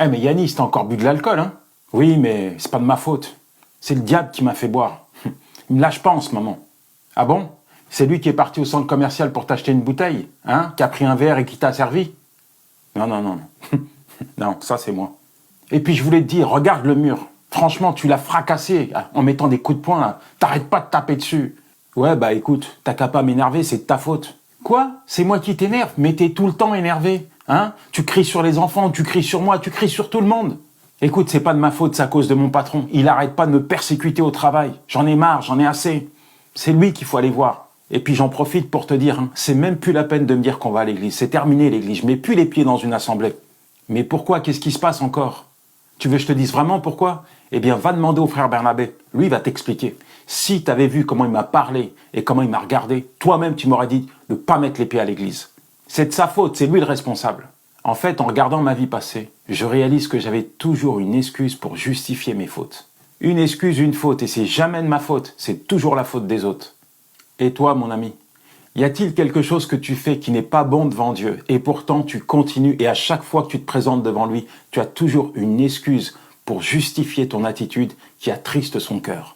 Eh mais Yanis, t'as encore bu de l'alcool, hein? Oui, mais c'est pas de ma faute. C'est le diable qui m'a fait boire. Il me lâche pas en ce moment. Ah bon? C'est lui qui est parti au centre commercial pour t'acheter une bouteille, hein? Qui a pris un verre et qui t'a servi? Non, non, non, non. Non, ça c'est moi. Et puis je voulais te dire, regarde le mur. Franchement, tu l'as fracassé en mettant des coups de poing, là. T'arrêtes pas de taper dessus. Ouais, bah écoute, t'as qu'à pas m'énerver, c'est de ta faute. Quoi? C'est moi qui t'énerve? Mais t'es tout le temps énervé, hein? Tu cries sur les enfants, tu cries sur moi, tu cries sur tout le monde. Écoute, c'est pas de ma faute, c'est à cause de mon patron. Il arrête pas de me persécuter au travail. J'en ai marre, j'en ai assez. C'est lui qu'il faut aller voir. Et puis j'en profite pour te dire, hein, c'est même plus la peine de me dire qu'on va à l'église. C'est terminé l'église, je mets plus les pieds dans une assemblée. Mais pourquoi? Qu'est-ce qui se passe encore? Tu veux que je te dise vraiment pourquoi? Eh bien, va demander au frère Bernabé. Lui, il va t'expliquer. Si tu avais vu comment il m'a parlé et comment il m'a regardé, toi-même, tu m'aurais dit de ne pas mettre les pieds à l'église. C'est de sa faute, c'est lui le responsable. En fait, en regardant ma vie passée, je réalise que j'avais toujours une excuse pour justifier mes fautes. Une excuse, une faute, et c'est jamais de ma faute, c'est toujours la faute des autres. Et toi, mon ami, y a-t-il quelque chose que tu fais qui n'est pas bon devant Dieu et pourtant tu continues et à chaque fois que tu te présentes devant lui, tu as toujours une excuse pour justifier ton attitude qui attriste son cœur?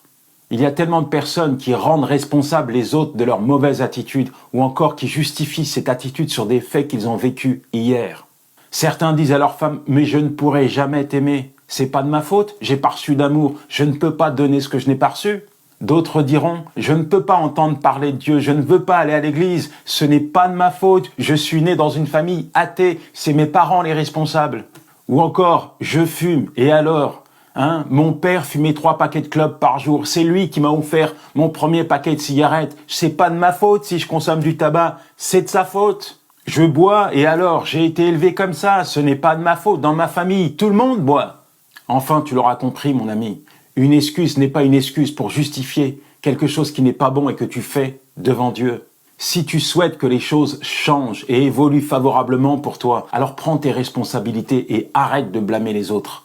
Il y a tellement de personnes qui rendent responsables les autres de leur mauvaise attitude ou encore qui justifient cette attitude sur des faits qu'ils ont vécus hier. Certains disent à leur femme « mais je ne pourrai jamais t'aimer, c'est pas de ma faute, j'ai pas reçu d'amour, je ne peux pas donner ce que je n'ai pas reçu ». D'autres diront « je ne peux pas entendre parler de Dieu, je ne veux pas aller à l'église, ce n'est pas de ma faute, je suis né dans une famille athée, c'est mes parents les responsables ». Ou encore « je fume, et alors ?» Hein, mon père fumait 3 paquets de clopes par jour. C'est lui qui m'a offert mon premier paquet de cigarettes. C'est pas de ma faute si je consomme du tabac. C'est de sa faute. Je bois et alors, j'ai été élevé comme ça. Ce n'est pas de ma faute. Dans ma famille, tout le monde boit. Enfin, tu l'auras compris, mon ami. Une excuse n'est pas une excuse pour justifier quelque chose qui n'est pas bon et que tu fais devant Dieu. Si tu souhaites que les choses changent et évoluent favorablement pour toi, alors prends tes responsabilités et arrête de blâmer les autres.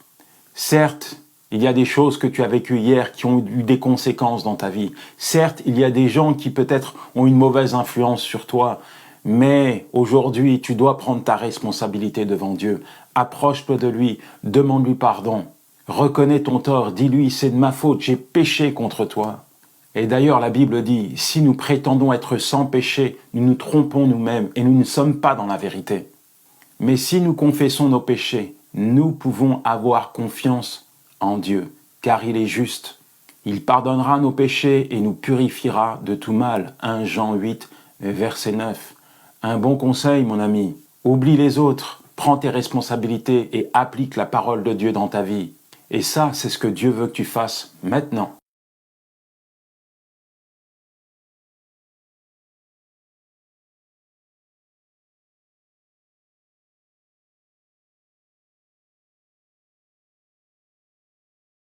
Certes, il y a des choses que tu as vécues hier qui ont eu des conséquences dans ta vie. Certes, il y a des gens qui peut-être ont une mauvaise influence sur toi. Mais aujourd'hui, tu dois prendre ta responsabilité devant Dieu. Approche-toi de lui, demande-lui pardon. Reconnais ton tort, dis-lui, c'est de ma faute, j'ai péché contre toi. Et d'ailleurs, la Bible dit, si nous prétendons être sans péché, nous nous trompons nous-mêmes et nous ne sommes pas dans la vérité. Mais si nous confessons nos péchés, nous pouvons avoir confiance en Dieu, car il est juste. Il pardonnera nos péchés et nous purifiera de tout mal. 1 Jean 8, verset 9. Un bon conseil, mon ami. Oublie les autres, prends tes responsabilités et applique la parole de Dieu dans ta vie. Et ça, c'est ce que Dieu veut que tu fasses maintenant.